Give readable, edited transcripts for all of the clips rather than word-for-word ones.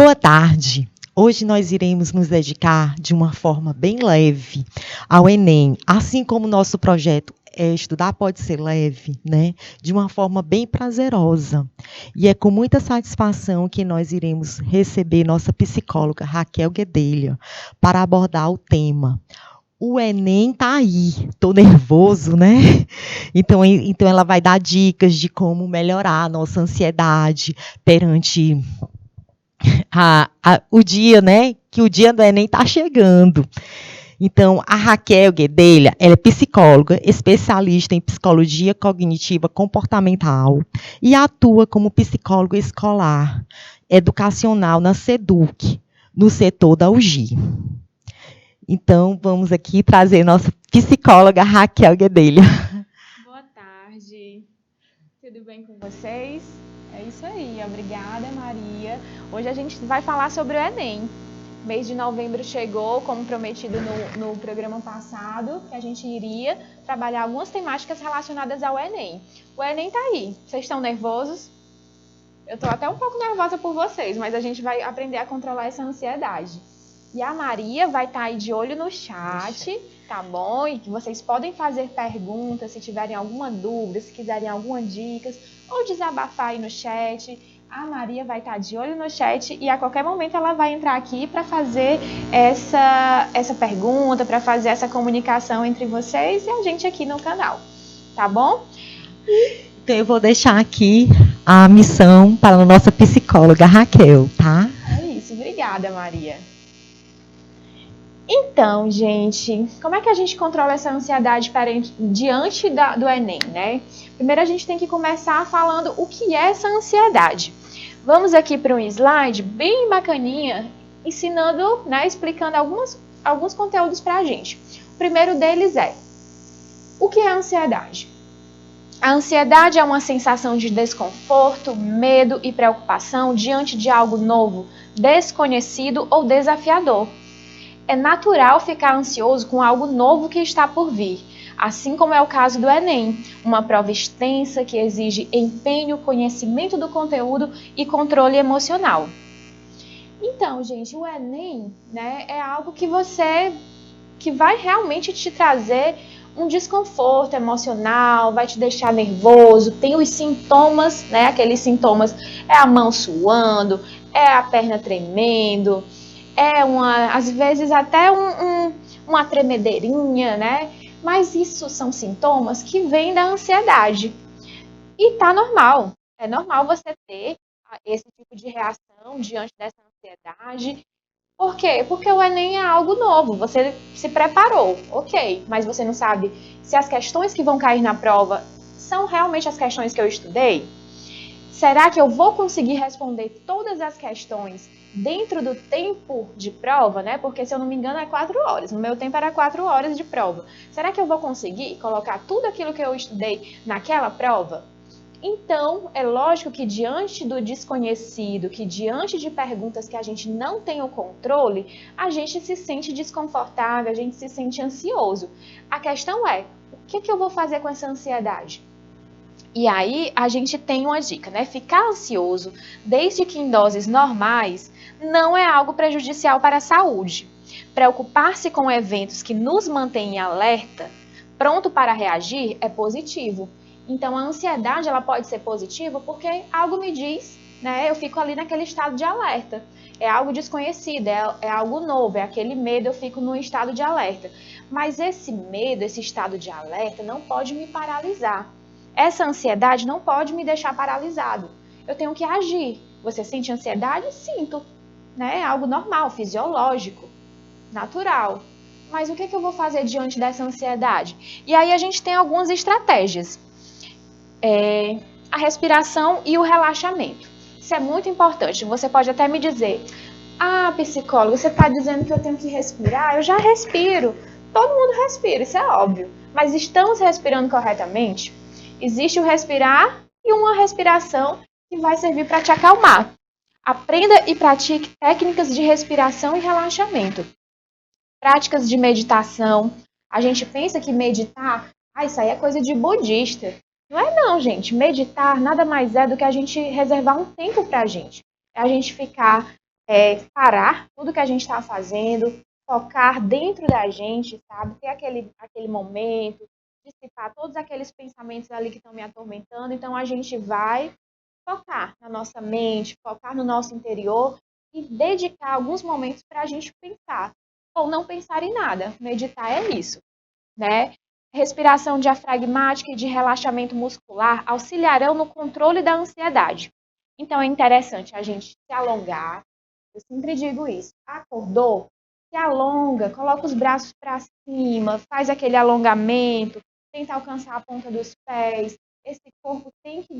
Boa tarde. Hoje nós iremos nos dedicar de uma forma bem leve ao Enem, assim como o nosso projeto Estudar Pode Ser Leve, né? De uma forma bem prazerosa. E é com muita satisfação que nós iremos receber nossa psicóloga Raquel Guedelha para abordar o tema. O Enem tá aí, tô nervoso, né? Então ela vai dar dicas de como melhorar a nossa ansiedade perante o dia, né? Que o dia do Enem está chegando. Então, a Raquel Guedelha, ela é psicóloga, especialista em psicologia cognitiva comportamental e atua como psicóloga escolar, educacional na SEDUC, no setor da UGI. Então, vamos aqui trazer nossa psicóloga Raquel Guedelha. Boa tarde, tudo bem com vocês? É isso aí, obrigada Maria. Hoje a gente vai falar sobre o Enem. Mês de novembro chegou, como prometido no programa passado, que a gente iria trabalhar algumas temáticas relacionadas ao Enem. O Enem tá aí, vocês estão nervosos? Eu tô até um pouco nervosa por vocês, mas a gente vai aprender a controlar essa ansiedade. E a Maria vai estar aí de olho no chat, tá bom? E que vocês podem fazer perguntas, se tiverem alguma dúvida, se quiserem alguma dicas, ou desabafar aí no chat. A Maria vai estar de olho no chat e a qualquer momento ela vai entrar aqui para fazer essa pergunta, para fazer essa comunicação entre vocês e a gente aqui no canal, tá bom? Então eu vou deixar aqui a missão para a nossa psicóloga Raquel, tá? É isso, obrigada Maria. Então, gente, como é que a gente controla essa ansiedade diante do Enem, né? Primeiro a gente tem que começar falando o que é essa ansiedade. Vamos aqui para um slide bem bacaninha, ensinando, né, explicando alguns conteúdos para a gente. O primeiro deles é, o que é a ansiedade? A ansiedade é uma sensação de desconforto, medo e preocupação diante de algo novo, desconhecido ou desafiador. É natural ficar ansioso com algo novo que está por vir, assim como é o caso do Enem, uma prova extensa que exige empenho, conhecimento do conteúdo e controle emocional. Então, gente, o Enem, né, é algo que vai realmente te trazer um desconforto emocional, vai te deixar nervoso, tem os sintomas, né, aqueles sintomas, é a mão suando, é a perna tremendo, às vezes até uma tremedeirinha, né? Mas isso são sintomas que vêm da ansiedade. E tá normal. É normal você ter esse tipo de reação diante dessa ansiedade. Por quê? Porque o Enem é algo novo. Você se preparou, ok. Mas você não sabe se as questões que vão cair na prova são realmente as questões que eu estudei? Será que eu vou conseguir responder todas as questões dentro do tempo de prova, né? Porque, se eu não me engano, é 4 horas. No meu tempo era 4 horas de prova. Será que eu vou conseguir colocar tudo aquilo que eu estudei naquela prova? Então, é lógico que diante do desconhecido, que diante de perguntas que a gente não tem o controle, a gente se sente desconfortável, a gente se sente ansioso. A questão é, o que eu vou fazer com essa ansiedade? E aí a gente tem uma dica, né? Ficar ansioso, desde que em doses normais, não é algo prejudicial para a saúde. Preocupar-se com eventos que nos mantêm em alerta, pronto para reagir, é positivo. Então a ansiedade ela pode ser positiva porque algo me diz, né? Eu fico ali naquele estado de alerta. É algo desconhecido, é algo novo, é aquele medo, eu fico no estado de alerta. Mas esse medo, esse estado de alerta não pode me paralisar. Essa ansiedade não pode me deixar paralisado. Eu tenho que agir. Você sente ansiedade? Sinto. Né? É algo normal, fisiológico, natural. Mas o que eu vou fazer diante dessa ansiedade? E aí a gente tem algumas estratégias. A respiração e o relaxamento. Isso é muito importante. Você pode até me dizer, psicólogo, você está dizendo que eu tenho que respirar? Eu já respiro. Todo mundo respira, isso é óbvio. Mas estamos respirando corretamente? Existe o respirar e uma respiração que vai servir para te acalmar. Aprenda e pratique técnicas de respiração e relaxamento. Práticas de meditação. A gente pensa que meditar, isso aí é coisa de budista. Não é não, gente. Meditar nada mais é do que a gente reservar um tempo para a gente. É a gente ficar parar tudo que a gente está fazendo, focar dentro da gente, sabe? Ter aquele momento, dissipar todos aqueles pensamentos ali que estão me atormentando. Então, a gente vai focar na nossa mente, focar no nosso interior e dedicar alguns momentos para a gente pensar. Ou não pensar em nada. Meditar é isso, né? Respiração diafragmática e de relaxamento muscular auxiliarão no controle da ansiedade. Então, é interessante a gente se alongar. Eu sempre digo isso. Acordou? Se alonga, coloca os braços para cima, faz aquele alongamento, tenta alcançar a ponta dos pés. Esse corpo tem que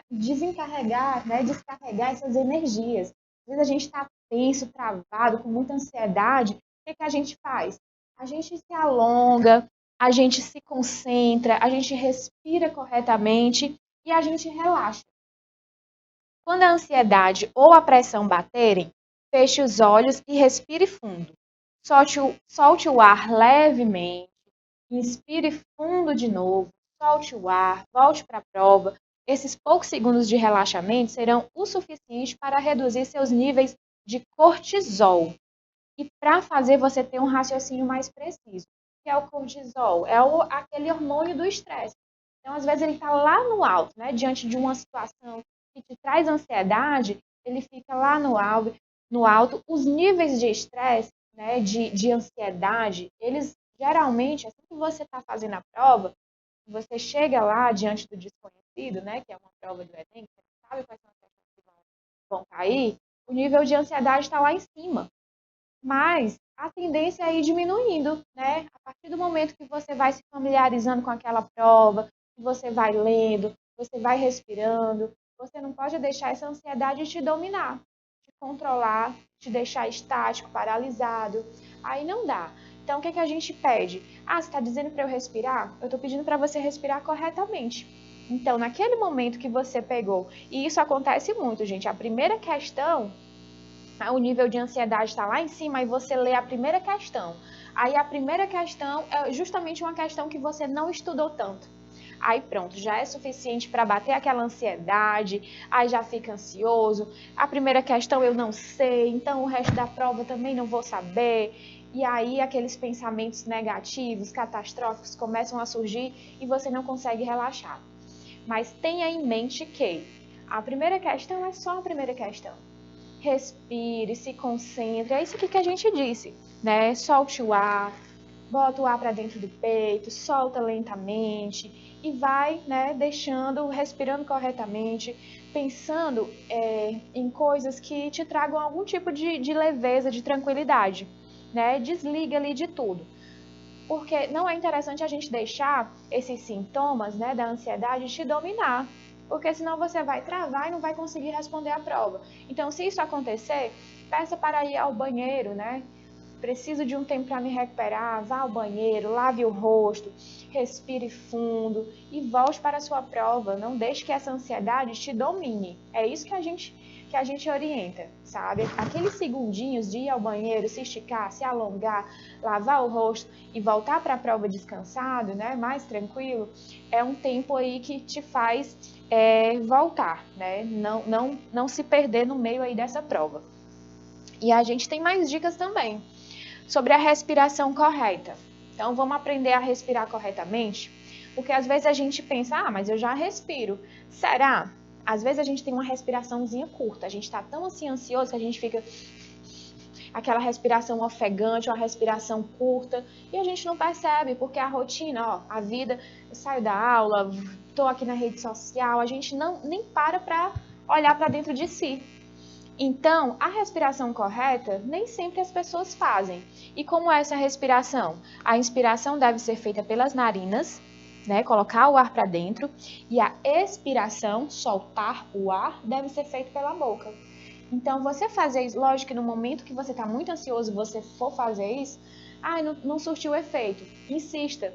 desencarregar, né? Descarregar essas energias. Às vezes a gente está tenso, travado, com muita ansiedade. O que a gente faz? A gente se alonga, a gente se concentra, a gente respira corretamente e a gente relaxa. Quando a ansiedade ou a pressão baterem, feche os olhos e respire fundo. Solte o ar levemente, inspire fundo de novo, solte o ar, volte para a prova. Esses poucos segundos de relaxamento serão o suficiente para reduzir seus níveis de cortisol e para fazer você ter um raciocínio mais preciso. Que é o cortisol? É aquele hormônio do estresse. Então, às vezes, ele está lá no alto, né? Diante de uma situação que te traz ansiedade, ele fica lá no alto. Os níveis de estresse, né, de ansiedade, eles geralmente, assim que você está fazendo a prova, você chega lá diante do desconhecido, né, que é uma prova do Enem, que você não sabe quais são as questões que vão cair, o nível de ansiedade está lá em cima. Mas a tendência é ir diminuindo, né? A partir do momento que você vai se familiarizando com aquela prova, que você vai lendo, você vai respirando, você não pode deixar essa ansiedade te dominar, te controlar, te deixar estático, paralisado. Aí não dá. Então, o que a gente pede? Ah, você está dizendo para eu respirar? Eu estou pedindo para você respirar corretamente. Então, naquele momento que você pegou, e isso acontece muito, gente, a primeira questão, o nível de ansiedade está lá em cima e você lê a primeira questão. Aí a primeira questão é justamente uma questão que você não estudou tanto. Aí pronto, já é suficiente para bater aquela ansiedade, aí já fica ansioso. A primeira questão eu não sei, então o resto da prova também não vou saber. E aí aqueles pensamentos negativos, catastróficos começam a surgir e você não consegue relaxar. Mas tenha em mente que a primeira questão é só a primeira questão. Respire, se concentre. É isso que a gente disse, né? Solte o ar, bota o ar para dentro do peito, solta lentamente e vai, né, deixando, respirando corretamente, pensando em coisas que te tragam algum tipo de leveza, de tranquilidade, né? Desliga ali de tudo. Porque não é interessante a gente deixar esses sintomas, né, da ansiedade te dominar. Porque senão você vai travar e não vai conseguir responder a prova. Então, se isso acontecer, peça para ir ao banheiro, né? Preciso de um tempo para me recuperar, vá ao banheiro, lave o rosto, respire fundo e volte para a sua prova. Não deixe que essa ansiedade te domine. É isso que a gente orienta, sabe? Aqueles segundinhos de ir ao banheiro, se esticar, se alongar, lavar o rosto e voltar para a prova descansado, né? Mais tranquilo, é um tempo aí que te faz voltar, né? Não se perder no meio aí dessa prova. E a gente tem mais dicas também sobre a respiração correta. Então, vamos aprender a respirar corretamente, porque às vezes a gente pensa, mas eu já respiro. Será? Às vezes a gente tem uma respiraçãozinha curta, a gente está tão assim ansioso que a gente fica aquela respiração ofegante, uma respiração curta, e a gente não percebe, porque a rotina, a vida, eu saio da aula, estou aqui na rede social, a gente nem para olhar para dentro de si. Então, a respiração correta nem sempre as pessoas fazem. E como é essa respiração? A inspiração deve ser feita pelas narinas, né? Colocar o ar para dentro. E a expiração, soltar o ar, deve ser feita pela boca. Então, você fazer isso, lógico que no momento que você está muito ansioso, você for fazer isso, não surtiu efeito. Insista,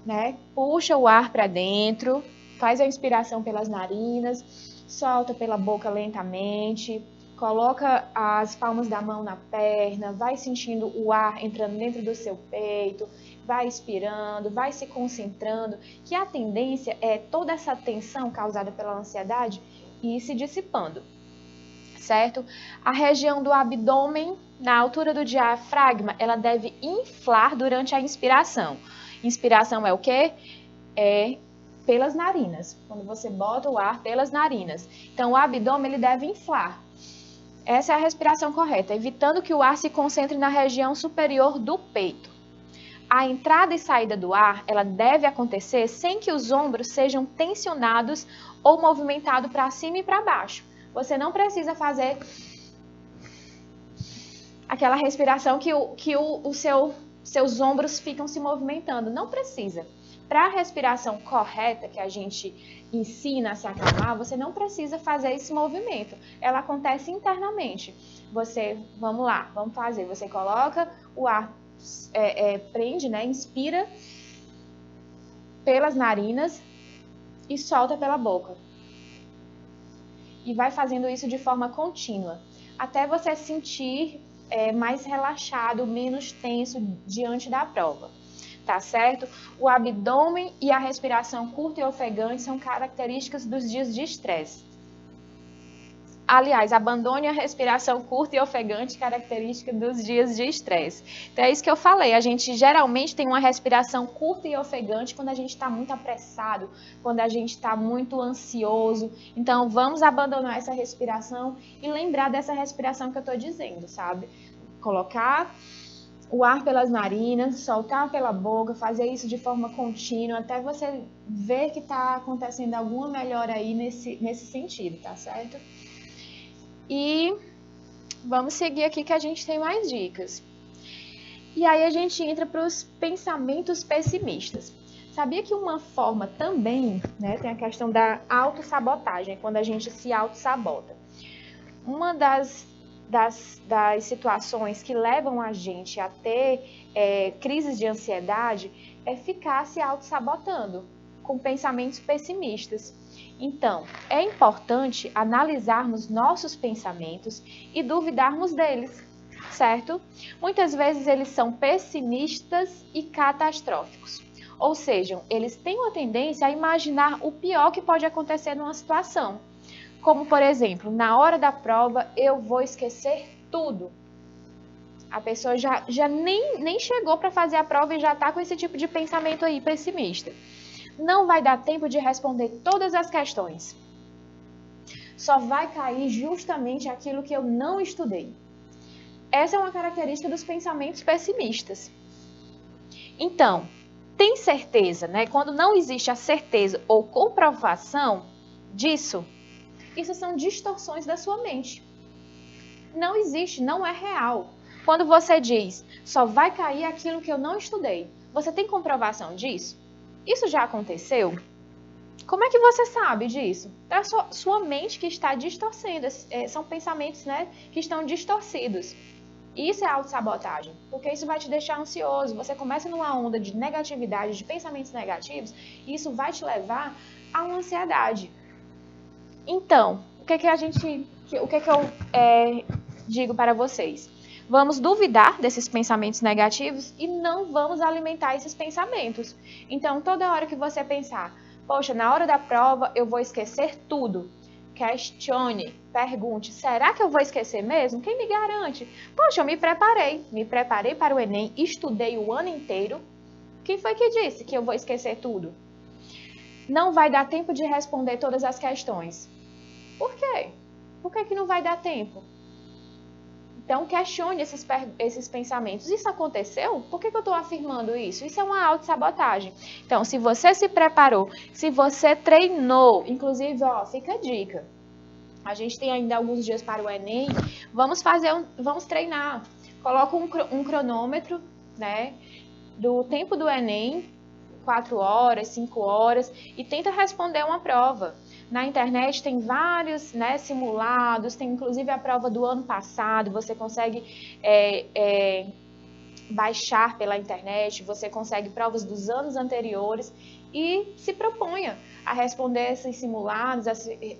né? Puxa o ar para dentro, faz a inspiração pelas narinas, solta pela boca lentamente. Coloca as palmas da mão na perna, vai sentindo o ar entrando dentro do seu peito, vai expirando, vai se concentrando, que a tendência é toda essa tensão causada pela ansiedade ir se dissipando. certo? A região do abdômen, na altura do diafragma, ela deve inflar durante a inspiração. Inspiração é o quê? É pelas narinas, quando você bota o ar pelas narinas. Então, o abdômen ele deve inflar. Essa é a respiração correta, evitando que o ar se concentre na região superior do peito. A entrada e saída do ar, ela deve acontecer sem que os ombros sejam tensionados ou movimentados para cima e para baixo. Você não precisa fazer aquela respiração que seus ombros ficam se movimentando. Não precisa. Para a respiração correta que a gente ensina a se acalmar, você não precisa fazer esse movimento. Ela acontece internamente. Vamos lá, vamos fazer. Você coloca o ar, prende, né? Inspira pelas narinas e solta pela boca. E vai fazendo isso de forma contínua, até você sentir mais relaxado, menos tenso diante da prova. Tá certo? O abdômen e a respiração curta e ofegante são características dos dias de estresse. Aliás, abandone a respiração curta e ofegante, característica dos dias de estresse. Então é isso que eu falei, a gente geralmente tem uma respiração curta e ofegante quando a gente está muito apressado, quando a gente está muito ansioso. Então vamos abandonar essa respiração e lembrar dessa respiração que eu estou dizendo, sabe? Colocar o ar pelas narinas, soltar pela boca, fazer isso de forma contínua, até você ver que está acontecendo alguma melhora aí nesse sentido, tá certo? E vamos seguir aqui que a gente tem mais dicas. E aí a gente entra para os pensamentos pessimistas. Sabia que uma forma também, né, tem a questão da autossabotagem, quando a gente se autossabota. Uma das situações que levam a gente a ter crises de ansiedade é ficar se auto-sabotando com pensamentos pessimistas. Então, é importante analisarmos nossos pensamentos e duvidarmos deles, certo? Muitas vezes eles são pessimistas e catastróficos. Ou seja, eles têm uma tendência a imaginar o pior que pode acontecer numa situação. Como, por exemplo, na hora da prova, eu vou esquecer tudo. A pessoa já nem chegou para fazer a prova e já está com esse tipo de pensamento aí pessimista. Não vai dar tempo de responder todas as questões. Só vai cair justamente aquilo que eu não estudei. Essa é uma característica dos pensamentos pessimistas. Então, tem certeza, né? Quando não existe a certeza ou comprovação disso, isso são distorções da sua mente. Não existe, não é real. Quando você diz, só vai cair aquilo que eu não estudei, você tem comprovação disso? Isso já aconteceu? Como é que você sabe disso? É a sua mente que está distorcendo. São pensamentos, né, que estão distorcidos. Isso é autossabotagem, porque isso vai te deixar ansioso. Você começa numa onda de negatividade, de pensamentos negativos, e isso vai te levar a uma ansiedade. Então, o que eu digo para vocês? Vamos duvidar desses pensamentos negativos e não vamos alimentar esses pensamentos. Então, toda hora que você pensar, poxa, na hora da prova eu vou esquecer tudo. Questione, pergunte, será que eu vou esquecer mesmo? Quem me garante? Poxa, eu me preparei para o Enem, estudei o ano inteiro. Quem foi que disse que eu vou esquecer tudo? Não vai dar tempo de responder todas as questões. Por quê? Por que não vai dar tempo? Então, questione esses pensamentos. Isso aconteceu? Por que eu estou afirmando isso? Isso é uma autossabotagem. Então, se você se preparou, se você treinou, inclusive, fica a dica. A gente tem ainda alguns dias para o Enem. Vamos treinar. Coloca um cronômetro, né, do tempo do Enem, 4 horas, 5 horas, e tenta responder uma prova. Na internet tem vários, né, simulados, tem inclusive a prova do ano passado, você consegue baixar pela internet, você consegue provas dos anos anteriores e se proponha a responder esses simulados,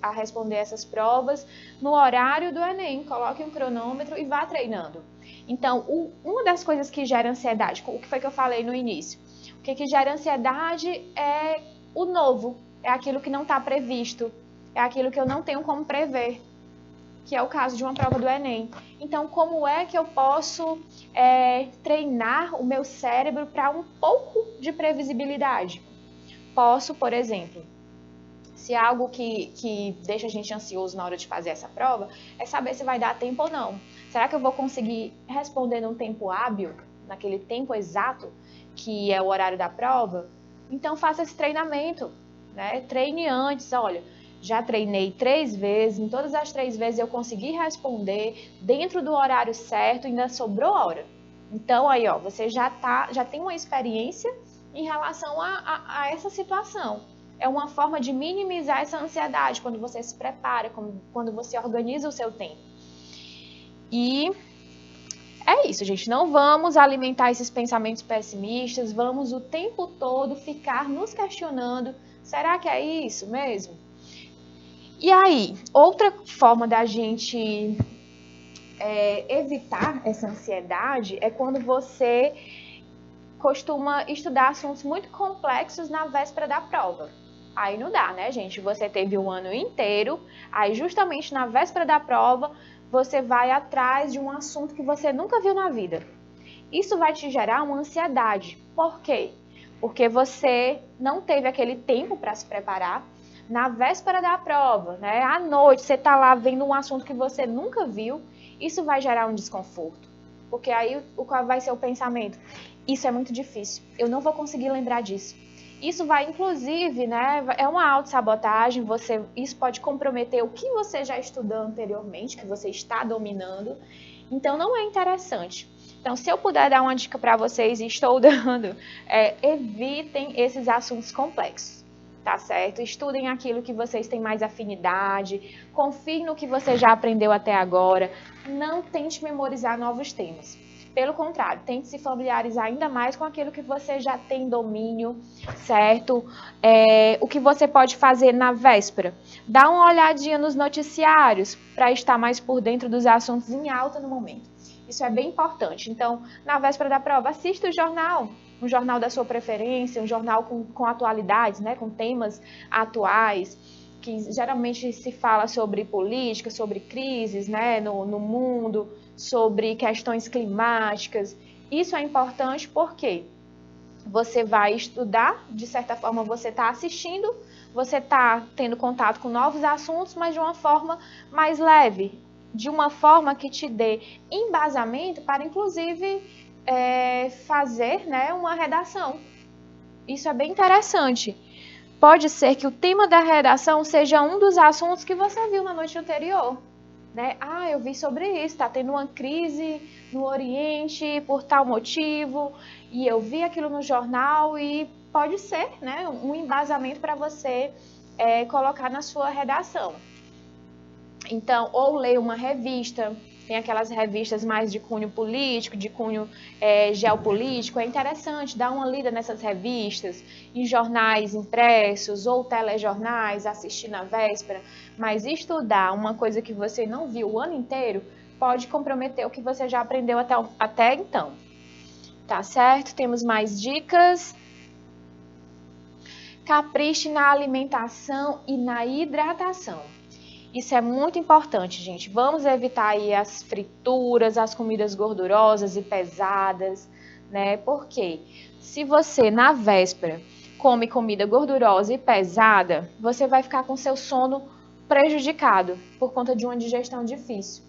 a responder essas provas no horário do Enem. Coloque um cronômetro e vá treinando. Então, uma das coisas que gera ansiedade, o que foi que eu falei no início? O que gera ansiedade é o novo. É aquilo que não está previsto, é aquilo que eu não tenho como prever. que é o caso de uma prova do Enem. Então, como é que eu posso treinar o meu cérebro para um pouco de previsibilidade? Posso, por exemplo, se algo que deixa a gente ansioso na hora de fazer essa prova, é saber se vai dar tempo ou não. Será que eu vou conseguir responder num tempo hábil, naquele tempo exato, que é o horário da prova? Então, faça esse treinamento, né? Treine antes, olha, já treinei 3 vezes, em todas as 3 vezes eu consegui responder dentro do horário certo, ainda sobrou hora. Então, aí, ó, você já tem uma experiência em relação a essa situação. É uma forma de minimizar essa ansiedade quando você se prepara, quando você organiza o seu tempo. E é isso, gente. Não vamos alimentar esses pensamentos pessimistas, vamos o tempo todo ficar nos questionando, será que é isso mesmo? E aí, outra forma da gente evitar essa ansiedade é quando você costuma estudar assuntos muito complexos na véspera da prova. Aí não dá, né, gente? Você teve um ano inteiro, aí justamente na véspera da prova, você vai atrás de um assunto que você nunca viu na vida. Isso vai te gerar uma ansiedade. Por quê? Porque você não teve aquele tempo para se preparar. Na véspera da prova, né? À noite, você está lá vendo um assunto que você nunca viu, isso vai gerar um desconforto. Porque aí, qual vai ser o pensamento? Isso é muito difícil, eu não vou conseguir lembrar disso. Isso vai, inclusive, né, é uma autossabotagem, isso pode comprometer o que você já estudou anteriormente, que você está dominando, então não é interessante. Então, se eu puder dar uma dica para vocês, e estou dando, evitem esses assuntos complexos, tá certo? Estudem aquilo que vocês têm mais afinidade, confiem no que você já aprendeu até agora, não tente memorizar novos temas. Pelo contrário, tente se familiarizar ainda mais com aquilo que você já tem domínio, certo? O que você pode fazer na véspera? Dá uma olhadinha nos noticiários para estar mais por dentro dos assuntos em alta no momento. Isso é bem importante. Então, na véspera da prova, assista o jornal, um jornal da sua preferência, um jornal com atualidades, né? Com temas atuais, que geralmente se fala sobre política, sobre crises, né? no mundo, sobre questões climáticas. Isso é importante porque você vai estudar, de certa forma você está assistindo, você está tendo contato com novos assuntos, mas de uma forma mais leve, de uma forma que te dê embasamento para, inclusive, fazer, né, uma redação. Isso é bem interessante. Pode ser que o tema da redação seja um dos assuntos que você viu na noite anterior. Né? Ah, eu vi sobre isso, está tendo uma crise no Oriente por tal motivo, e eu vi aquilo no jornal e pode ser, né, um embasamento para você colocar na sua redação. Então, ou leia uma revista, tem aquelas revistas mais de cunho político, de cunho geopolítico, é interessante dar uma lida nessas revistas, em jornais impressos ou telejornais, assistir na véspera, mas estudar uma coisa que você não viu o ano inteiro pode comprometer o que você já aprendeu até então. Tá certo? Temos mais dicas. Capriche na alimentação e na hidratação. Isso é muito importante, gente. Vamos evitar aí as frituras, as comidas gordurosas e pesadas, né? Porque se você, na véspera, come comida gordurosa e pesada, você vai ficar com seu sono prejudicado por conta de uma digestão difícil.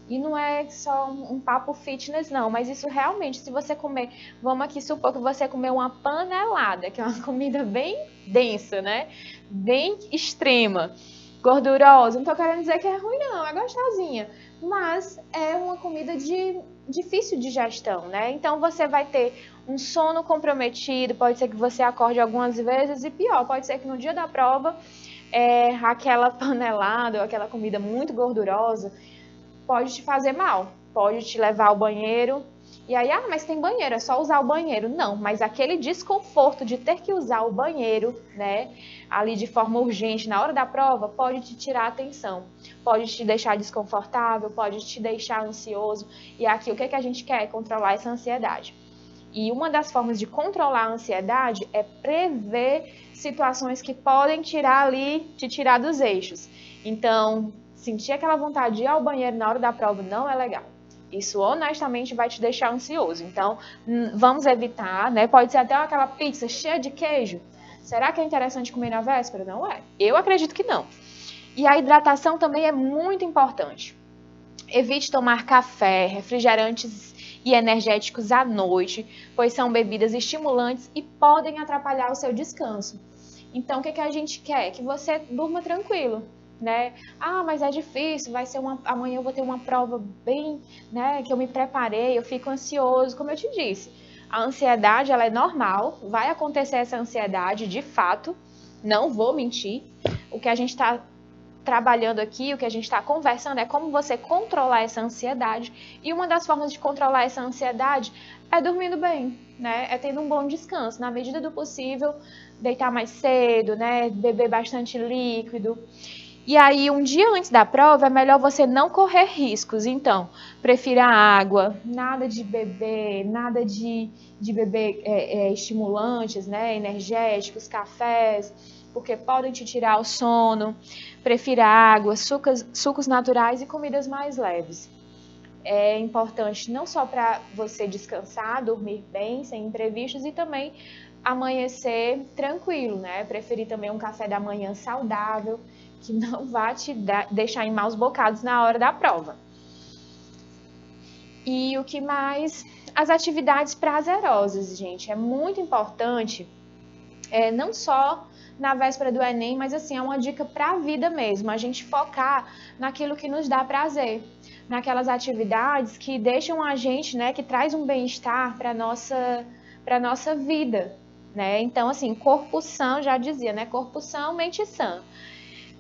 E não é só um papo fitness, não, mas isso realmente, se você comer, vamos aqui supor que você comer uma panelada, que é uma comida bem densa, né? Bem extrema, gordurosa. Não tô querendo dizer que é ruim, não, é gostosinha. Mas é uma comida de difícil digestão, né? Então você vai ter um sono comprometido, pode ser que você acorde algumas vezes e pior, pode ser que no dia da prova, aquela panelada ou aquela comida muito gordurosa pode te fazer mal, pode te levar ao banheiro. E aí, mas tem banheiro, é só usar o banheiro. Não, mas aquele desconforto de ter que usar o banheiro, né, ali de forma urgente na hora da prova, pode te tirar a atenção, pode te deixar desconfortável, pode te deixar ansioso. E aqui, o que a gente quer? Controlar essa ansiedade. E uma das formas de controlar a ansiedade é prever situações que podem te tirar dos eixos. Então, sentir aquela vontade de ir ao banheiro na hora da prova não é legal. Isso honestamente vai te deixar ansioso. Então, vamos evitar, né? Pode ser até aquela pizza cheia de queijo. Será que é interessante comer na véspera? Não é. Eu acredito que não. E a hidratação também é muito importante. Evite tomar café, refrigerantes e energéticos à noite, pois são bebidas estimulantes e podem atrapalhar o seu descanso. Então, o que a gente quer? Que você durma tranquilo, né? Ah, mas é difícil, amanhã eu vou ter uma prova bem, né, que eu me preparei, eu fico ansioso, como eu te disse. A ansiedade, ela é normal, vai acontecer essa ansiedade de fato, não vou mentir. O que a gente está trabalhando aqui, o que a gente está conversando é como você controlar essa ansiedade. E uma das formas de controlar essa ansiedade é dormindo bem, né? É tendo um bom descanso, na medida do possível, deitar mais cedo, né? Beber bastante líquido. E aí, um dia antes da prova, é melhor você não correr riscos. Então, prefira água, nada de beber, nada de beber estimulantes, né? Energéticos, cafés, porque podem te tirar o sono. Prefira água, sucos naturais e comidas mais leves. É importante não só para você descansar, dormir bem, sem imprevistos, e também amanhecer tranquilo, né? Preferir também um café da manhã saudável, que não vai te deixar em maus bocados na hora da prova. E o que mais? As atividades prazerosas, gente. É muito importante, não só na véspera do Enem, mas assim, é uma dica para a vida mesmo, a gente focar naquilo que nos dá prazer, naquelas atividades que deixam a gente, né, que traz um bem-estar para nossa vida, né? Então, assim, corpo sã, já dizia, né? Corpo sã, mente sã.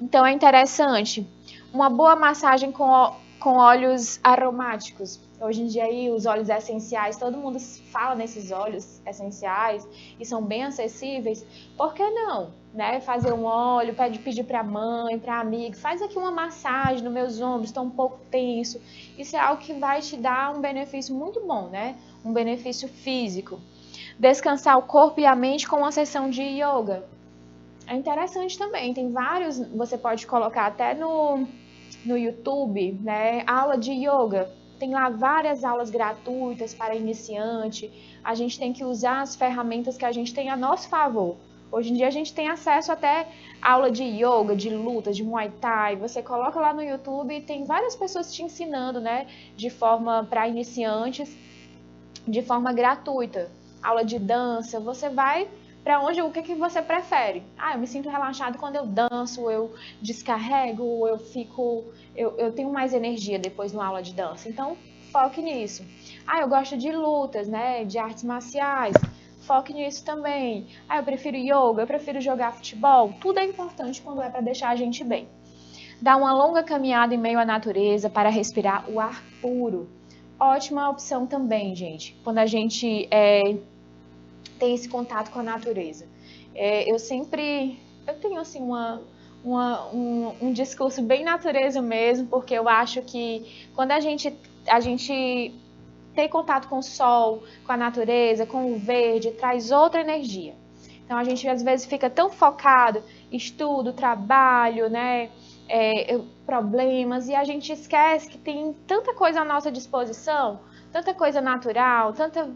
Então, é interessante uma boa massagem com óleos aromáticos. Hoje em dia aí os óleos essenciais, todo mundo fala nesses óleos essenciais e são bem acessíveis. Por que não, né? Fazer um óleo, pedir para mãe, para amigo, faz aqui uma massagem nos meus ombros, estou um pouco tenso. Isso é algo que vai te dar um benefício muito bom, né? Um benefício físico. Descansar o corpo e a mente com uma sessão de yoga. É interessante também, tem vários, você pode colocar até no YouTube, né? Aula de yoga. Tem lá várias aulas gratuitas para iniciante. A gente tem que usar as ferramentas que a gente tem a nosso favor. Hoje em dia a gente tem acesso até aula de yoga, de luta, de muay thai. Você coloca lá no YouTube e tem várias pessoas te ensinando, né? De forma para iniciantes, de forma gratuita. Aula de dança, você vai para onde, o que você prefere? Ah, eu me sinto relaxado quando eu danço, eu descarrego, eu tenho mais energia depois de uma aula de dança. Então, foque nisso. Ah, eu gosto de lutas, né, de artes marciais. Foque nisso também. Ah, eu prefiro yoga, eu prefiro jogar futebol. Tudo é importante quando é para deixar a gente bem. Dar uma longa caminhada em meio à natureza para respirar o ar puro. Ótima opção também, gente. Quando a gente tem esse contato com a natureza. Eu tenho assim um discurso bem natureza mesmo, porque eu acho que quando a gente tem contato com o sol, com a natureza, com o verde, traz outra energia. Então a gente às vezes fica tão focado, estudo, trabalho, né, problemas, e a gente esquece que tem tanta coisa à nossa disposição, tanta coisa natural, tanta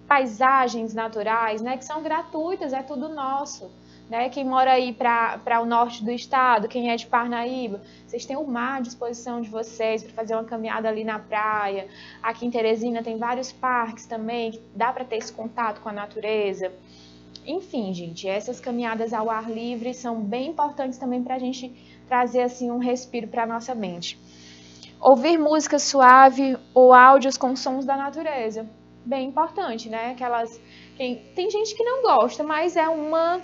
paisagens naturais, né, que são gratuitas, é tudo nosso, né? Quem mora aí para o norte do estado, quem é de Parnaíba, vocês têm o mar à disposição de vocês para fazer uma caminhada ali na praia. Aqui em Teresina tem vários parques também, que dá para ter esse contato com a natureza. Enfim, gente, essas caminhadas ao ar livre são bem importantes também para a gente trazer assim um respiro para a nossa mente. Ouvir música suave ou áudios com sons da natureza. Bem importante, né? Tem gente que não gosta, mas é uma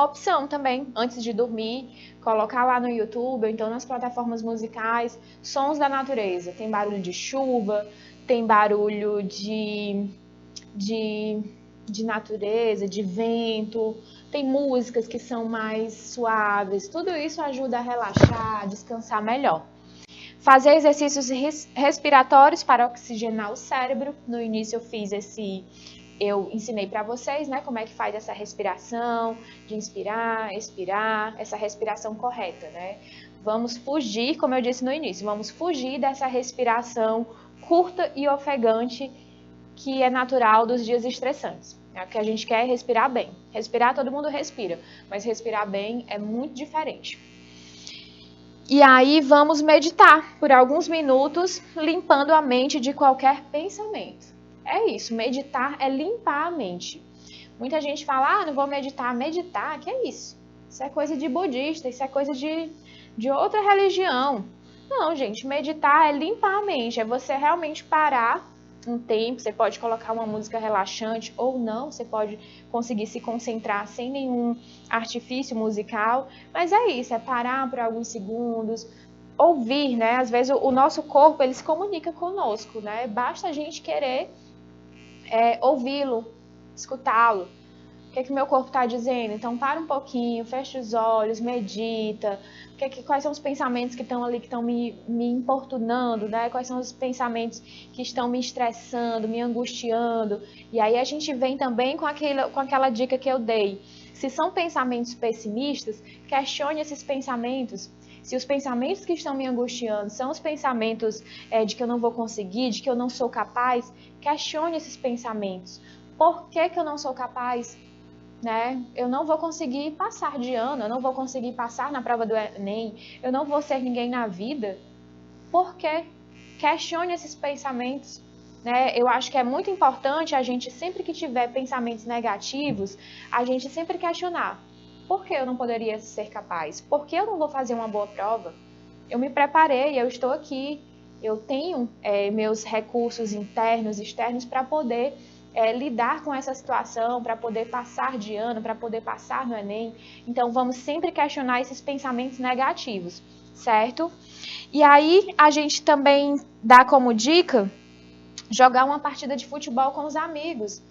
opção também, antes de dormir, colocar lá no YouTube, ou então nas plataformas musicais, sons da natureza. Tem barulho de chuva, tem barulho de natureza, de vento, tem músicas que são mais suaves. Tudo isso ajuda a relaxar, a descansar melhor. Fazer exercícios respiratórios para oxigenar o cérebro. No início eu ensinei para vocês, né, como é que faz essa respiração, de inspirar, expirar, essa respiração correta, né? Vamos fugir, como eu disse no início, vamos fugir dessa respiração curta e ofegante que é natural dos dias estressantes. O que a gente quer é respirar bem. Respirar, todo mundo respira, mas respirar bem é muito diferente. E aí vamos meditar por alguns minutos, limpando a mente de qualquer pensamento. É isso, meditar é limpar a mente. Muita gente fala, não vou meditar. Meditar, que é isso? Isso é coisa de budista, isso é coisa de outra religião. Não, gente, meditar é limpar a mente, é você realmente parar um tempo, você pode colocar uma música relaxante ou não, você pode conseguir se concentrar sem nenhum artifício musical, mas é isso, é parar por alguns segundos, ouvir, né? Às vezes o nosso corpo, ele se comunica conosco, né? Basta a gente querer ouvi-lo, escutá-lo. O que meu corpo está dizendo? Então, para um pouquinho, fecha os olhos, medita. Quais são os pensamentos que estão ali, que estão me importunando, né? Quais são os pensamentos que estão me estressando, me angustiando? E aí a gente vem também com aquela dica que eu dei. Se são pensamentos pessimistas, questione esses pensamentos. Se os pensamentos que estão me angustiando são os pensamentos de que eu não vou conseguir, de que eu não sou capaz, questione esses pensamentos. Por que eu não sou capaz? Né? Eu não vou conseguir passar de ano, eu não vou conseguir passar na prova do Enem, eu não vou ser ninguém na vida. Por quê? Questione esses pensamentos. Né? Eu acho que é muito importante a gente, sempre que tiver pensamentos negativos, a gente sempre questionar. Por que eu não poderia ser capaz? Por que eu não vou fazer uma boa prova? Eu me preparei, eu estou aqui, eu tenho meus recursos internos, externos para poder lidar com essa situação, para poder passar de ano, para poder passar no Enem. Então, vamos sempre questionar esses pensamentos negativos, certo? E aí, a gente também dá como dica jogar uma partida de futebol com os amigos.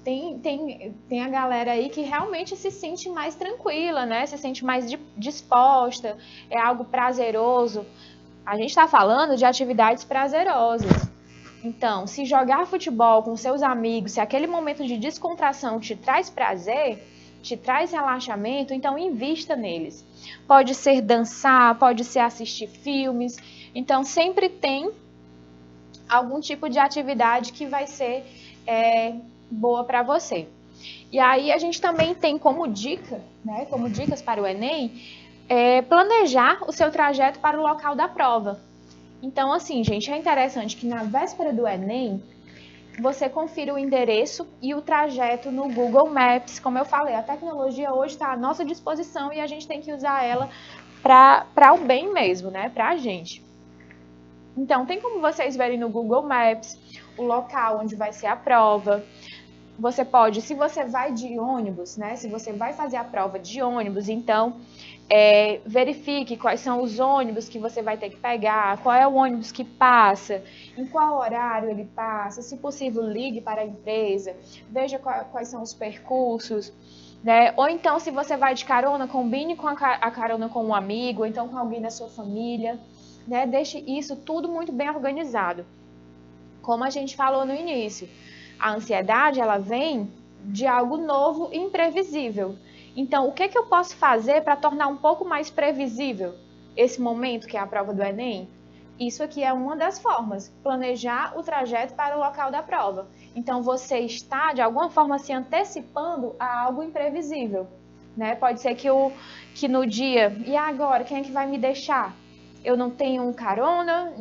Tem a galera aí que realmente se sente mais tranquila, né? Se sente mais disposta, é algo prazeroso. A gente está falando de atividades prazerosas. Então, se jogar futebol com seus amigos, se aquele momento de descontração te traz prazer, te traz relaxamento, então invista neles. Pode ser dançar, pode ser assistir filmes. Então, sempre tem algum tipo de atividade que vai ser boa para você. E aí a gente também tem como dica, né, como dicas para o Enem, planejar o seu trajeto para o local da prova. Então, assim, gente, é interessante que na véspera do Enem, você confira o endereço e o trajeto no Google Maps. Como eu falei, a tecnologia hoje está à nossa disposição e a gente tem que usar ela para o bem mesmo, né? Para a gente. Então, tem como vocês verem no Google Maps o local onde vai ser a prova. Você pode, se você vai de ônibus, né? Se você vai fazer a prova de ônibus, então verifique quais são os ônibus que você vai ter que pegar, qual é o ônibus que passa, em qual horário ele passa, se possível ligue para a empresa, veja quais são os percursos, né? Ou então se você vai de carona, combine com a carona com um amigo, ou então com alguém da sua família, né? Deixe isso tudo muito bem organizado. Como a gente falou no início, a ansiedade ela vem de algo novo e imprevisível. Então, o que eu posso fazer para tornar um pouco mais previsível esse momento que é a prova do Enem? Isso aqui é uma das formas, planejar o trajeto para o local da prova. Então, você está, de alguma forma, se antecipando a algo imprevisível. Né? Pode ser que no dia, e agora, quem é que vai me deixar? Eu não tenho um carona,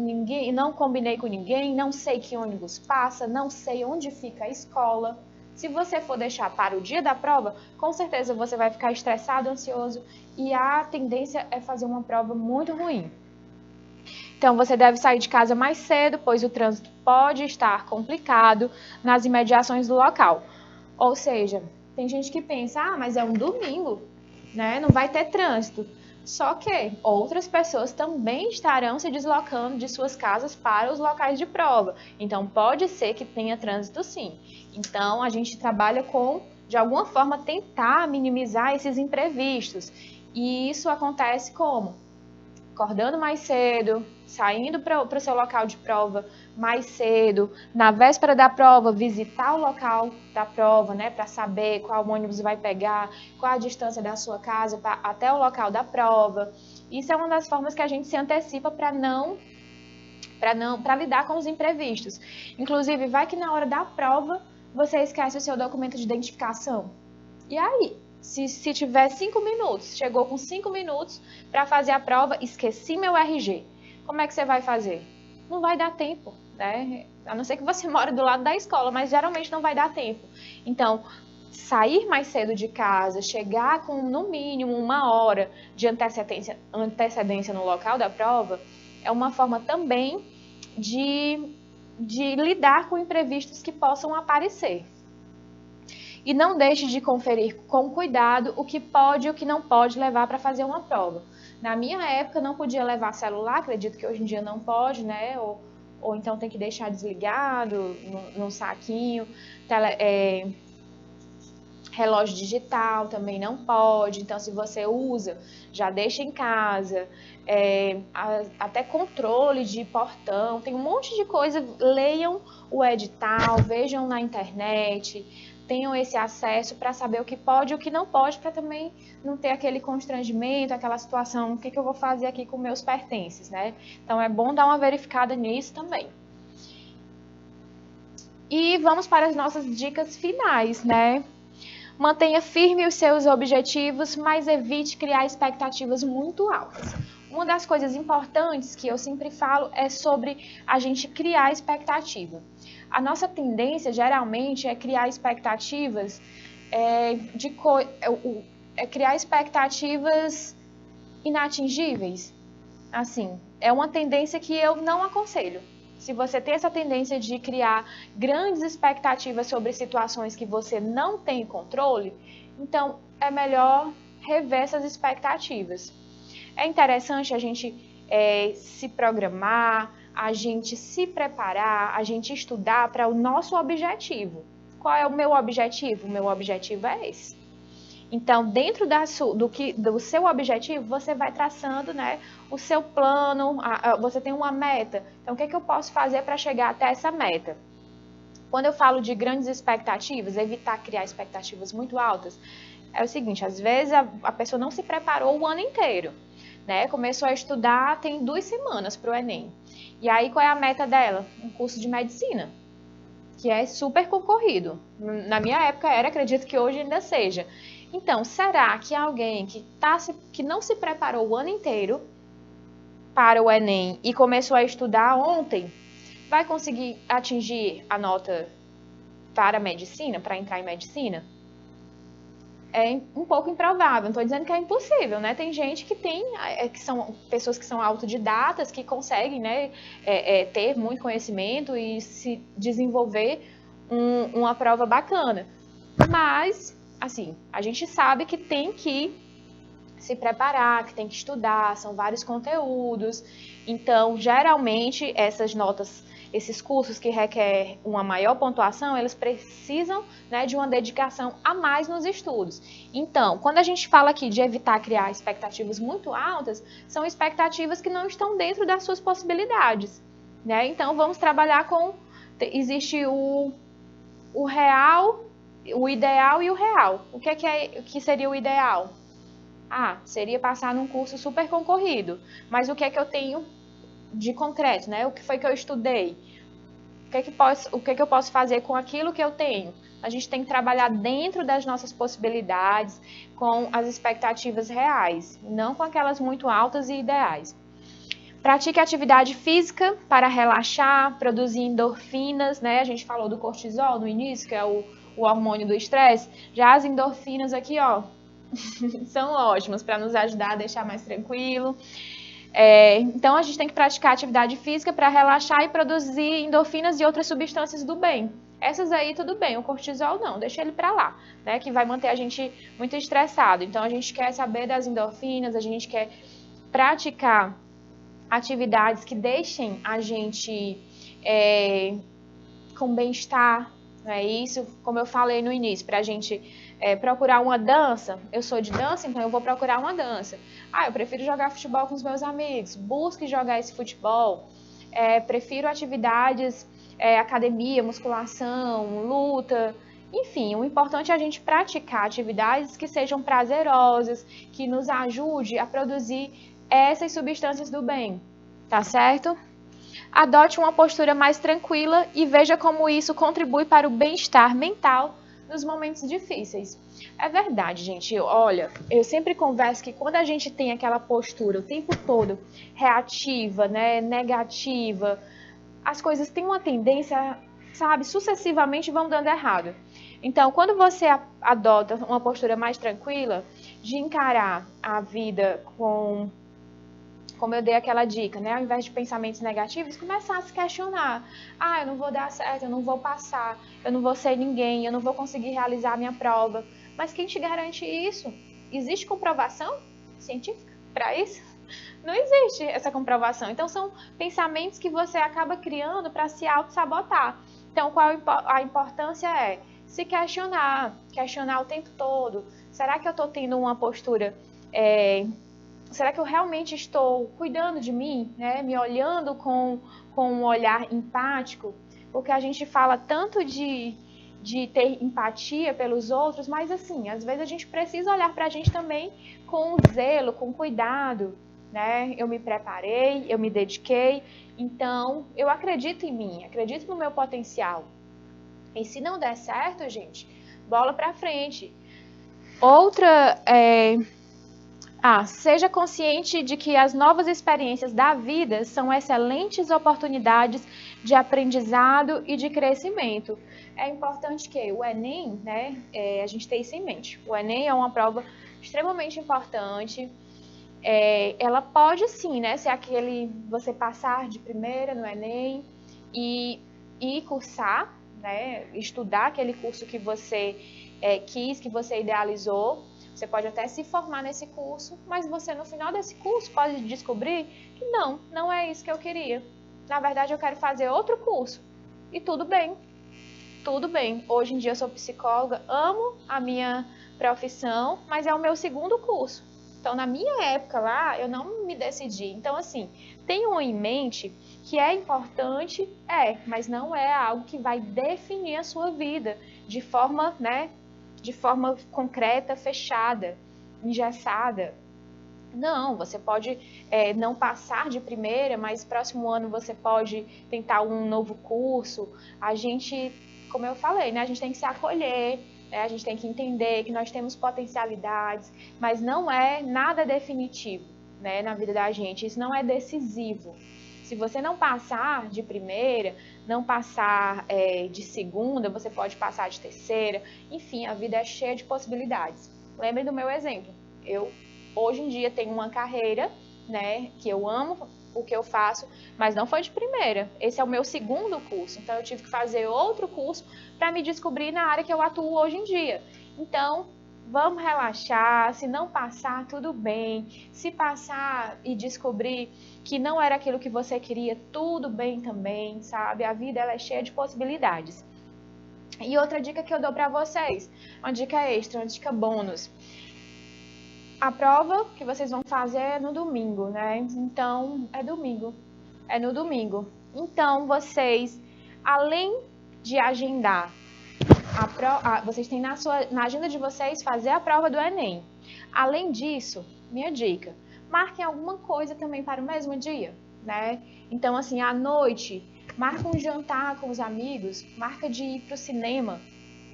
não combinei com ninguém, não sei que ônibus passa, não sei onde fica a escola. Se você for deixar para o dia da prova, com certeza você vai ficar estressado, ansioso e a tendência é fazer uma prova muito ruim. Então, você deve sair de casa mais cedo, pois o trânsito pode estar complicado nas imediações do local. Ou seja, tem gente que pensa, mas é um domingo, né? Não vai ter trânsito. Só que outras pessoas também estarão se deslocando de suas casas para os locais de prova. Então, pode ser que tenha trânsito sim. Então, a gente trabalha com, de alguma forma, tentar minimizar esses imprevistos. E isso acontece como? acordando mais cedo, saindo para o seu local de prova mais cedo, na véspera da prova, visitar o local da prova, né, para saber qual ônibus vai pegar, qual a distância da sua casa até o local da prova. Isso é uma das formas que a gente se antecipa para lidar com os imprevistos. Inclusive, vai que na hora da prova você esquece o seu documento de identificação. E aí? Se tiver 5 minutos, chegou com 5 minutos para fazer a prova, esqueci meu RG. Como é que você vai fazer? Não vai dar tempo, né? A não ser que você mora do lado da escola, mas geralmente não vai dar tempo. Então, sair mais cedo de casa, chegar com no mínimo 1 hora de antecedência no local da prova, é uma forma também de lidar com imprevistos que possam aparecer. E não deixe de conferir com cuidado o que pode e o que não pode levar para fazer uma prova. Na minha época não podia levar celular, acredito que hoje em dia não pode, né? Ou então tem que deixar desligado num saquinho. Relógio digital também não pode, então se você usa, já deixa em casa. Até controle de portão, tem um monte de coisa. Leiam o edital, vejam na internet, tenham esse acesso para saber o que pode e o que não pode, para também não ter aquele constrangimento, aquela situação, o que eu vou fazer aqui com meus pertences, né? Então é bom dar uma verificada nisso também. E vamos para as nossas dicas finais, né? Mantenha firme os seus objetivos, mas evite criar expectativas muito altas. Uma das coisas importantes que eu sempre falo é sobre a gente criar expectativa. A nossa tendência, geralmente, é criar expectativas criar expectativas inatingíveis. Assim, é uma tendência que eu não aconselho. Se você tem essa tendência de criar grandes expectativas sobre situações que você não tem controle, então é melhor rever essas expectativas. É interessante a gente se programar, a gente se preparar, a gente estudar para o nosso objetivo. Qual é o meu objetivo? O meu objetivo é esse. Então, dentro do seu objetivo, você vai traçando, né, o seu plano, você tem uma meta. Então, o que eu posso fazer para chegar até essa meta? Quando eu falo de grandes expectativas, evitar criar expectativas muito altas, é o seguinte, às vezes a pessoa não se preparou o ano inteiro, né? Começou a estudar, tem 2 semanas para o Enem. E aí, qual é a meta dela? Um curso de medicina, que é super concorrido. Na minha época era, acredito que hoje ainda seja. Então, será que alguém que não se preparou o ano inteiro para o Enem e começou a estudar ontem, vai conseguir atingir a nota para medicina, para entrar em medicina? É um pouco improvável, não estou dizendo que é impossível, né? Tem gente que são pessoas que são autodidatas, que conseguem, né, ter muito conhecimento e se desenvolver uma prova bacana. Mas, assim, a gente sabe que tem que se preparar, que tem que estudar, são vários conteúdos. Então, geralmente, essas notas, esses cursos que requerem uma maior pontuação, eles precisam, né, de uma dedicação a mais nos estudos. Então, quando a gente fala aqui de evitar criar expectativas muito altas, são expectativas que não estão dentro das suas possibilidades, né? Então, vamos trabalhar com... Existe o real, o ideal e o real. O que seria o ideal? Seria passar num curso super concorrido. Mas o que é que eu tenho de concreto, né? O que foi que eu estudei? O que eu posso fazer com aquilo que eu tenho? A gente tem que trabalhar dentro das nossas possibilidades, com as expectativas reais, não com aquelas muito altas e ideais. Pratique atividade física para relaxar, produzir endorfinas, né? A gente falou do cortisol no início, que é o hormônio do estresse. Já as endorfinas aqui, ó, são ótimas para nos ajudar a deixar mais tranquilo. Então, a gente tem que praticar atividade física para relaxar e produzir endorfinas e outras substâncias do bem. Essas aí, tudo bem, o cortisol não, deixa ele para lá, né? Que vai manter a gente muito estressado. Então, a gente quer saber das endorfinas, a gente quer praticar atividades que deixem a gente com bem-estar, né? Isso, como eu falei no início, para a gente procurar uma dança, eu sou de dança, então eu vou procurar uma dança. Eu prefiro jogar futebol com os meus amigos, busque jogar esse futebol. Prefiro atividades, academia, musculação, luta, enfim, o importante é a gente praticar atividades que sejam prazerosas, que nos ajude a produzir essas substâncias do bem, tá certo? Adote uma postura mais tranquila e veja como isso contribui para o bem-estar mental nos momentos difíceis. É verdade, gente. Olha, eu sempre converso que quando a gente tem aquela postura o tempo todo reativa, né, negativa, as coisas têm uma tendência, sabe, sucessivamente vão dando errado. Então, quando você adota uma postura mais tranquila, de encarar a vida como eu dei aquela dica, né? Ao invés de pensamentos negativos, começar a se questionar. Eu não vou dar certo, eu não vou passar, eu não vou ser ninguém, eu não vou conseguir realizar a minha prova. Mas quem te garante isso? Existe comprovação científica para isso? Não existe essa comprovação. Então, são pensamentos que você acaba criando para se auto-sabotar. Então, qual a importância é? Se questionar o tempo todo. Será que eu estou tendo uma postura... Será que eu realmente estou cuidando de mim, né? Me olhando com um olhar empático? Porque a gente fala tanto de ter empatia pelos outros, mas assim, às vezes a gente precisa olhar para a gente também com zelo, com cuidado, né? Eu me preparei, eu me dediquei, então eu acredito em mim, acredito no meu potencial. E se não der certo, gente, bola para frente. Outra seja consciente de que as novas experiências da vida são excelentes oportunidades de aprendizado e de crescimento. É importante que o Enem, né, a gente tenha isso em mente. O Enem é uma prova extremamente importante. Ela pode sim, né, ser você passar de primeira no Enem e cursar, né, estudar aquele curso que você quis, que você idealizou. Você pode até se formar nesse curso, mas você no final desse curso pode descobrir que não é isso que eu queria. Na verdade, eu quero fazer outro curso. E tudo bem. Tudo bem. Hoje em dia eu sou psicóloga, amo a minha profissão, mas é o meu segundo curso. Então, na minha época lá, eu não me decidi. Então, assim, tenham em mente que é importante, mas não é algo que vai definir a sua vida de forma, né, de forma concreta, fechada, engessada. Não, você pode não passar de primeira, mas próximo ano você pode tentar um novo curso. A gente, como eu falei, né, a gente tem que se acolher, né, a gente tem que entender que nós temos potencialidades, mas não é nada definitivo, né, na vida da gente, isso não é decisivo. Se você não passar de primeira, não passar de segunda, você pode passar de terceira. Enfim, a vida é cheia de possibilidades. Lembrem do meu exemplo. Eu, hoje em dia, tenho uma carreira, né, que eu amo o que eu faço, mas não foi de primeira. Esse é o meu segundo curso. Então, eu tive que fazer outro curso para me descobrir na área que eu atuo hoje em dia. Então, vamos relaxar. Se não passar, tudo bem. Se passar e descobrir que não era aquilo que você queria, tudo bem também, sabe? A vida ela é cheia de possibilidades. E outra dica que eu dou para vocês, uma dica extra, uma dica bônus. A prova que vocês vão fazer é no domingo, né? Então, é no domingo. Então, vocês, além de agendar, vocês têm na agenda de vocês fazer a prova do Enem. Além disso, minha dica, marquem alguma coisa também para o mesmo dia, né? Então, assim, à noite, marca um jantar com os amigos, marca de ir para o cinema,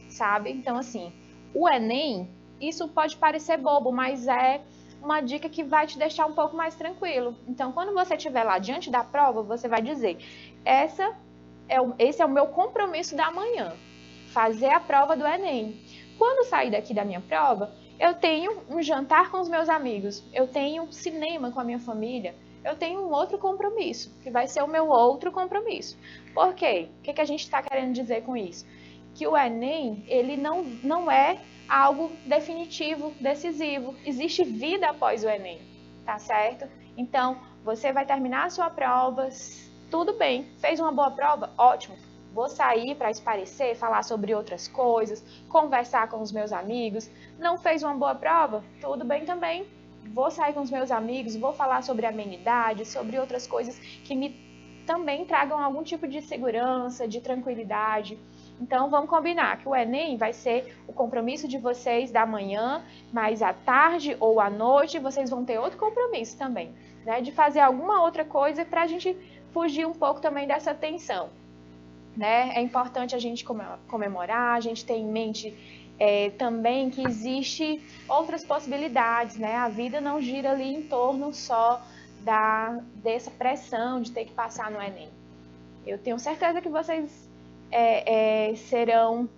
sabe? Então, assim, o Enem, isso pode parecer bobo, mas é uma dica que vai te deixar um pouco mais tranquilo. Então, quando você estiver lá diante da prova, você vai dizer, esse é o meu compromisso da manhã, fazer a prova do Enem. Quando sair daqui da minha prova, eu tenho um jantar com os meus amigos, eu tenho um cinema com a minha família, eu tenho um outro compromisso, que vai ser o meu outro compromisso. Por quê? O que a gente está querendo dizer com isso? Que o Enem, ele não é algo definitivo, decisivo. Existe vida após o Enem, tá certo? Então, você vai terminar a sua prova, tudo bem. Fez uma boa prova? Ótimo. Vou sair para espairecer, falar sobre outras coisas, conversar com os meus amigos. Não fez uma boa prova? Tudo bem também. Vou sair com os meus amigos, vou falar sobre amenidade, sobre outras coisas que me também tragam algum tipo de segurança, de tranquilidade. Então, vamos combinar que o Enem vai ser o compromisso de vocês da manhã, mas à tarde ou à noite vocês vão ter outro compromisso também, né? De fazer alguma outra coisa para a gente fugir um pouco também dessa tensão, né? É importante a gente comemorar, a gente ter em mente também que existe outras possibilidades, né? A vida não gira ali em torno só dessa pressão de ter que passar no Enem. Eu tenho certeza que vocês serão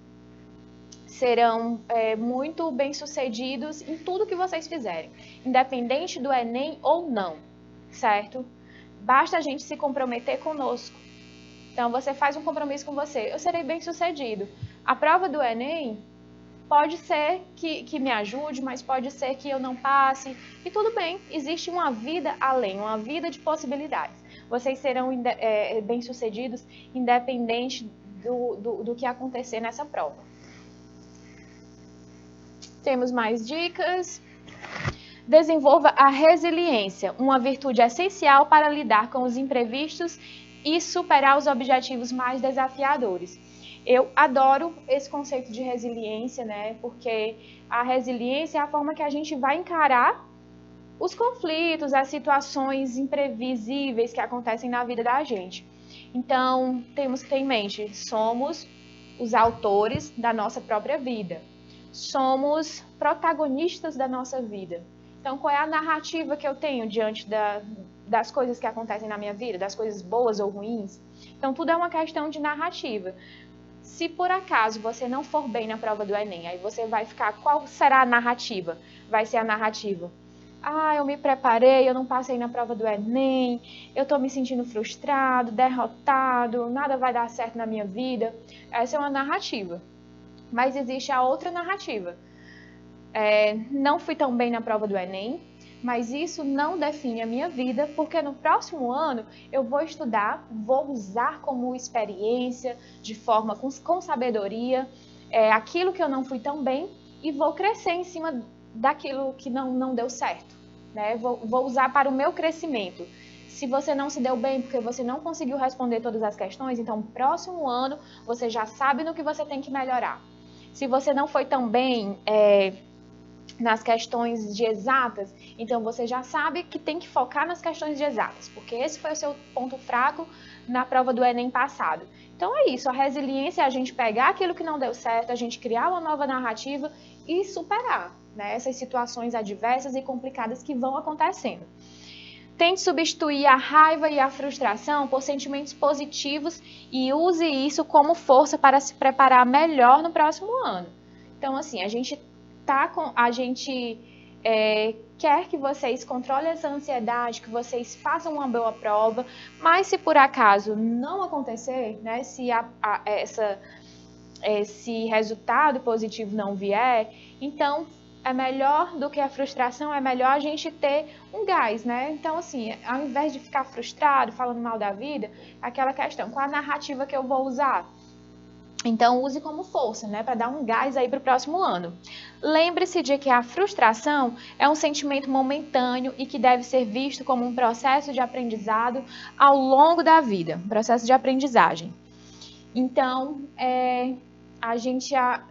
muito bem-sucedidos em tudo que vocês fizerem, independente do Enem ou não, certo? Basta a gente se comprometer conosco. Então, você faz um compromisso com você, eu serei bem-sucedido. A prova do Enem pode ser que me ajude, mas pode ser que eu não passe, e tudo bem, existe uma vida além, uma vida de possibilidades. Vocês serão bem-sucedidos independente do que acontecer nessa prova. Temos mais dicas. Desenvolva a resiliência, uma virtude essencial para lidar com os imprevistos e superar os objetivos mais desafiadores. Eu adoro esse conceito de resiliência, né? Porque a resiliência é a forma que a gente vai encarar os conflitos, as situações imprevisíveis que acontecem na vida da gente. Então, temos que ter em mente, somos os autores da nossa própria vida. Somos protagonistas da nossa vida. Então, qual é a narrativa que eu tenho diante das coisas que acontecem na minha vida, das coisas boas ou ruins? Então, tudo é uma questão de narrativa. Se por acaso você não for bem na prova do Enem, aí você vai ficar, qual será a narrativa? Vai ser a narrativa: eu me preparei, eu não passei na prova do Enem, eu estou me sentindo frustrado, derrotado, nada vai dar certo na minha vida. Essa é uma narrativa. Mas existe a outra narrativa. Não fui tão bem na prova do Enem, mas isso não define a minha vida, porque no próximo ano eu vou estudar, vou usar como experiência, de forma com sabedoria, aquilo que eu não fui tão bem, e vou crescer em cima daquilo que não deu certo, né? Vou usar para o meu crescimento. Se você não se deu bem porque você não conseguiu responder todas as questões, então no próximo ano você já sabe no que você tem que melhorar. Se você não foi tão bem nas questões de exatas, então você já sabe que tem que focar nas questões de exatas, porque esse foi o seu ponto fraco na prova do Enem passado. Então é isso, a resiliência é a gente pegar aquilo que não deu certo, a gente criar uma nova narrativa e superar, né, essas situações adversas e complicadas que vão acontecendo. Tente substituir a raiva e a frustração por sentimentos positivos e use isso como força para se preparar melhor no próximo ano. Então, assim, a gente quer que vocês controlem essa ansiedade, que vocês façam uma boa prova, mas se por acaso não acontecer, né, se esse resultado positivo não vier, então é melhor do que a frustração, é melhor a gente ter um gás, né? Então, assim, ao invés de ficar frustrado, falando mal da vida, aquela questão, qual a narrativa que eu vou usar? Então, use como força, né, para dar um gás aí para o próximo ano. Lembre-se de que a frustração é um sentimento momentâneo e que deve ser visto como um processo de aprendizado ao longo da vida, um processo de aprendizagem. Então,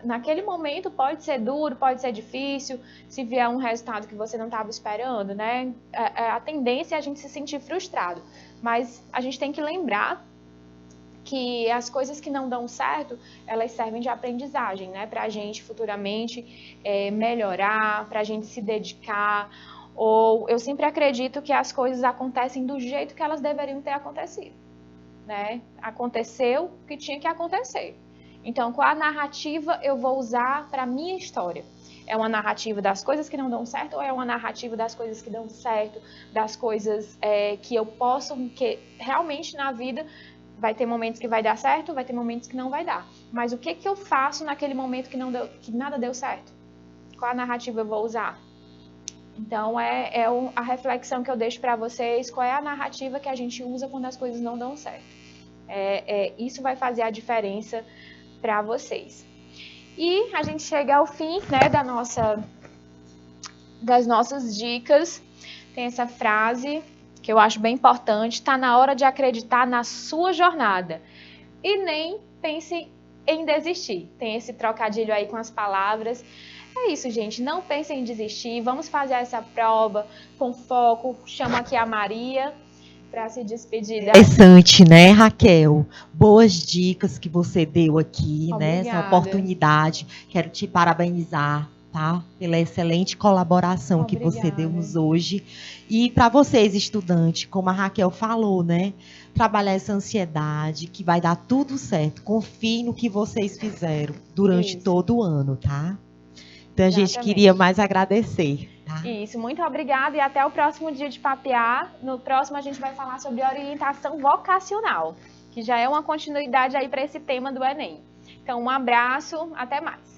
naquele momento pode ser duro, pode ser difícil, se vier um resultado que você não estava esperando, né? A tendência é a gente se sentir frustrado, mas a gente tem que lembrar que as coisas que não dão certo, elas servem de aprendizagem, né? Para a gente futuramente melhorar, para a gente se dedicar. Ou eu sempre acredito que as coisas acontecem do jeito que elas deveriam ter acontecido, né? Aconteceu o que tinha que acontecer. Então, qual a narrativa eu vou usar para a minha história? É uma narrativa das coisas que não dão certo ou é uma narrativa das coisas que dão certo, das coisas que eu posso, que realmente na vida vai ter momentos que vai dar certo, vai ter momentos que não vai dar. Mas o que eu faço naquele momento que nada deu certo? Qual a narrativa eu vou usar? Então, a reflexão que eu deixo para vocês, qual é a narrativa que a gente usa quando as coisas não dão certo. Isso vai fazer a diferença para vocês. E a gente chega ao fim, né, das nossas dicas. Tem essa frase que eu acho bem importante: está na hora de acreditar na sua jornada e nem pense em desistir. Tem esse trocadilho aí com as palavras. É isso, gente, não pensem em desistir, vamos fazer essa prova com foco. Chamo aqui a Maria para se despedir. Interessante, né, Raquel? Boas dicas que você deu aqui, né? Essa oportunidade. Quero te parabenizar, tá? Pela excelente colaboração que você deu-nos hoje. E para vocês, estudantes, como a Raquel falou, né? Trabalhar essa ansiedade, que vai dar tudo certo. Confie no que vocês fizeram durante todo o ano, tá? Então, a gente queria mais agradecer. Tá? Isso, muito obrigada e até o próximo dia de papear. No próximo a gente vai falar sobre orientação vocacional, que já é uma continuidade aí para esse tema do Enem. Então, um abraço, até mais.